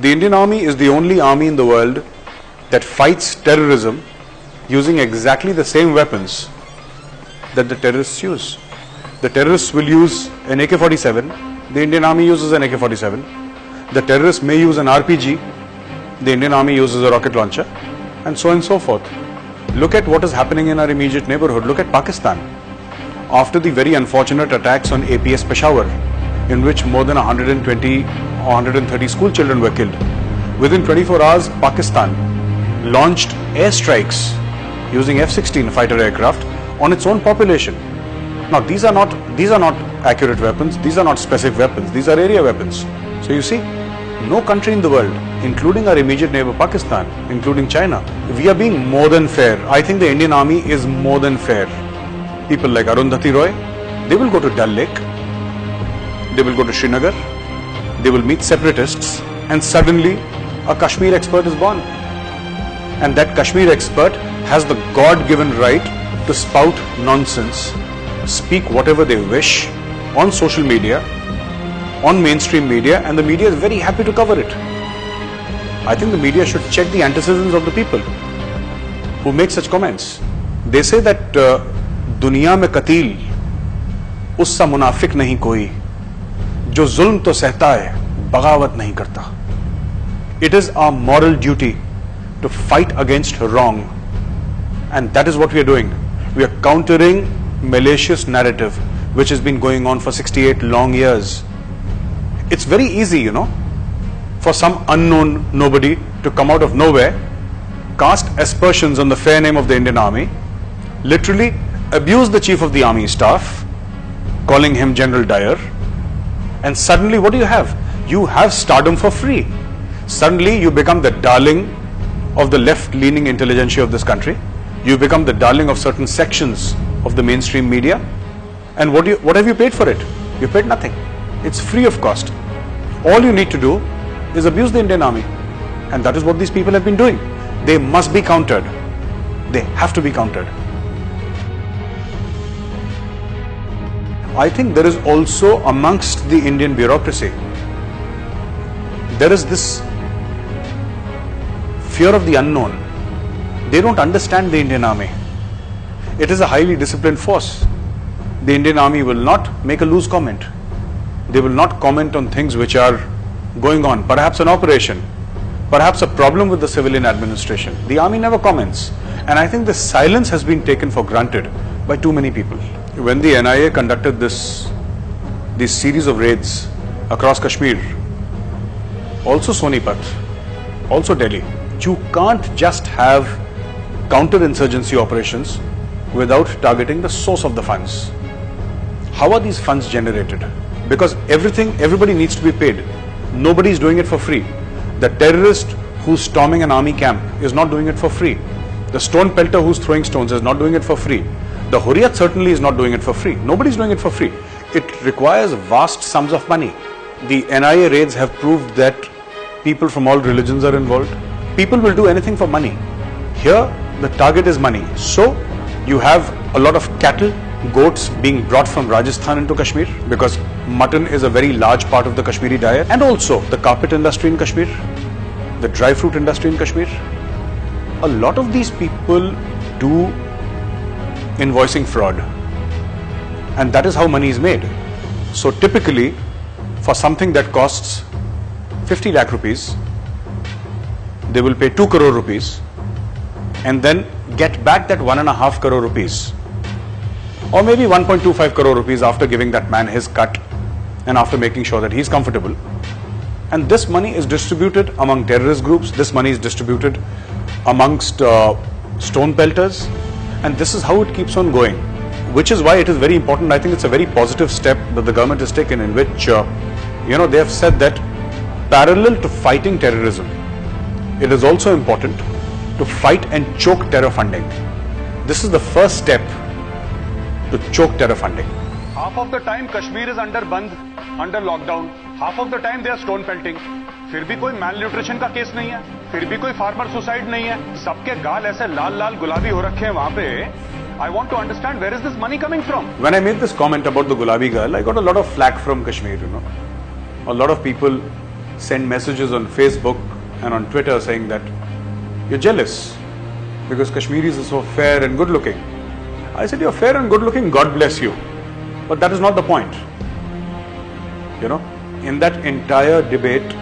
The Indian Army is the only army in the world that fights terrorism using exactly the same weapons that the terrorists use. The terrorists will use an AK-47, the Indian Army uses an AK-47. The terrorists may use an RPG, the Indian Army uses a rocket launcher, and so on and so forth. Look at what is happening in our immediate neighborhood. Look at Pakistan. After the very unfortunate attacks on APS Peshawar, in which more than 120 or 130 school children were killed, within 24 hours, Pakistan launched airstrikes using F-16 fighter aircraft on its own population. Now, these are not accurate weapons. These are not specific weapons. These are area weapons. So you see, no country in the world, including our immediate neighbor Pakistan, including China, we are being more than fair. I think the Indian Army is more than fair. People like Arundhati Roy, they will go to Dal Lake, they will go to Srinagar, they will meet separatists, and suddenly a Kashmir expert is born. And that Kashmir expert has the God-given right to spout nonsense, speak whatever they wish on social media, on mainstream media, and the media is very happy to cover it. I think the media should check the antecedents of the people who make such comments. They say that दुनिया में कतील उससा मुनाफिक नहीं कोई जो जुल्म तो सहता है बगावत नहीं करता. It is our moral duty to fight against wrong, and that is what we are doing. We are countering malicious narrative which has been going on for 68 long years. It's very easy, you know, for some unknown nobody to come out of nowhere, cast aspersions on the fair name of the Indian Army, literally abuse the Chief of the Army Staff, calling him General Dyer, and suddenly what do you have? You have stardom for free. Suddenly you become the darling of the left-leaning intelligentsia of this country. You become the darling of certain sections of the mainstream media. And what have you paid for it? You paid nothing. It's free of cost. All you need to do is abuse the Indian Army. And that is what these people have been doing. They must be countered. They have to be countered. I think there is also amongst the Indian bureaucracy, there is this fear of the unknown. They don't understand the Indian Army. It is a highly disciplined force. The Indian Army will not make a loose comment. They will not comment on things which are going on, perhaps an operation, perhaps a problem with the civilian administration. The Army never comments. And I think the silence has been taken for granted by too many people. When the NIA conducted this series of raids across Kashmir, also Sonipat, also Delhi, you can't just have counter-insurgency operations without targeting the source of the funds. How are these funds generated? Because everybody needs to be paid. Nobody is doing it for free. The terrorist who's storming an army camp is not doing it for free. The stone pelter who's throwing stones is not doing it for free. The Hurriyat certainly is not doing it for free. Nobody's doing it for free. It requires vast sums of money. The NIA raids have proved that people from all religions are involved. People will do anything for money. Here, the target is money. So, you have a lot of cattle, goats being brought from Rajasthan into Kashmir because mutton is a very large part of the Kashmiri diet, and also the carpet industry in Kashmir, the dry fruit industry in Kashmir. A lot of these people do invoicing fraud, and that is how money is made. So typically, for something that costs 50 lakh rupees, they will pay 2 crore rupees and then get back that 1.5 crore rupees, or maybe 1.25 crore rupees after giving that man his cut and after making sure that he's comfortable. And this money is distributed among terrorist groups. This money is distributed amongst stone pelters. And this is how it keeps on going, which is why it is very important. I think it's a very positive step that the government has taken, in which, they have said that parallel to fighting terrorism, it is also important to fight and choke terror funding. This is the first step to choke terror funding. Half of the time Kashmir is under band, under lockdown. Half of the time they are stone pelting. फिर भी कोई malnutrition का case नहीं है, फिर भी कोई farmer suicide नहीं है, सबके गाल ऐसे लाल लाल गुलाबी हो रखे हैं वहां पे. I want to understand, where is this money coming from? When I made this comment about the Gulabi girl, I got a lot of flack from Kashmir, A lot of people send messages on Facebook and on Twitter saying that you're jealous because Kashmiris are so fair and good looking. I said, you're fair and good looking, God bless you. But that is not the point. You know, in that entire debate,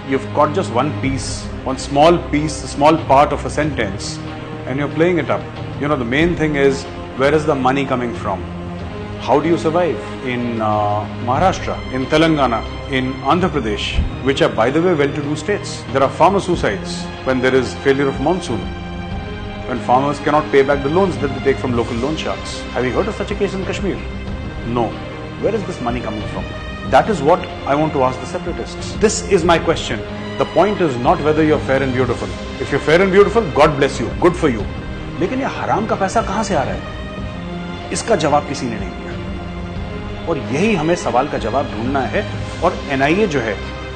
you've got just one piece, one small piece, a small part of a sentence, and you're playing it up. You know, the main thing is, where is the money coming from? How do you survive in Maharashtra, in Telangana, in Andhra Pradesh, which are, by the way, well-to-do states? There are farmer suicides when there is failure of monsoon, when farmers cannot pay back the loans that they take from local loan sharks. Have you heard of such a case in Kashmir? No. Where is this money coming from? That is what I want to ask the separatists. This is my question. The point is not whether you're fair and beautiful. If you're fair and beautiful, God bless you, good for you. लेकिन ये हराम का पैसा कहाँ से आ रहा है? इसका जवाब किसी ने नहीं दिया। और यही हमें सवाल का जवाब ढूंढना है, और NIA जो है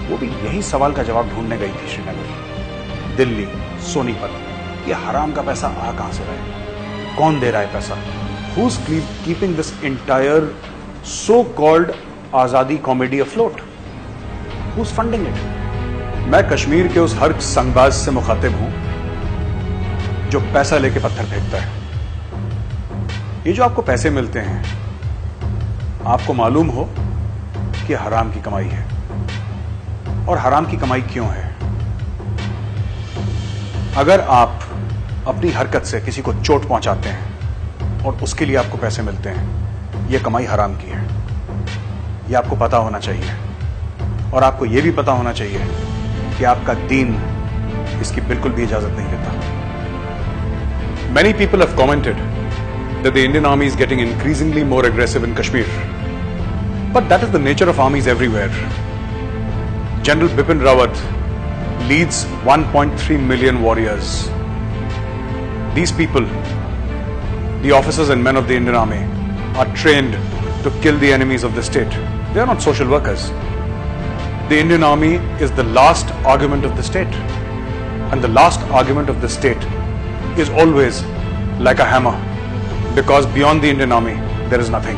वो भी यही सवाल का जवाब ढूंढने गई थी श्रीनगर, दिल्ली, सोनीपत। ये हराम का पैसा आ कहाँ से रहा है? कौन दे रहा है पैसा? Who's keeping this entire so-called आजादी comedy afloat? Who's funding it? मैं कश्मीर के उस हर संगबाज से मुखातिब हूं जो पैसा लेके पत्थर फेंकता है। ये जो आपको पैसे मिलते हैं, आपको मालूम हो कि हराम की कमाई है। और हराम की कमाई क्यों है? अगर आप अपनी हरकत से किसी को चोट पहुंचाते हैं और उसके लिए आपको पैसे मिलते हैं, यह कमाई हराम की है। यह आपको पता होना चाहिए, और आपको यह भी पता होना चाहिए कि आपका दीन इसकी बिल्कुल भी इजाजत नहीं देता। Many people have commented that the Indian Army is getting increasingly more aggressive in Kashmir. But that is the nature of armies everywhere. General Bipin Rawat leads 1.3 million warriors. These people, the officers and men of the Indian Army, are trained to kill the enemies of the state. They are not social workers. The Indian Army is the last argument of the state. And the last argument of the state is always like a hammer, because beyond the Indian Army, there is nothing.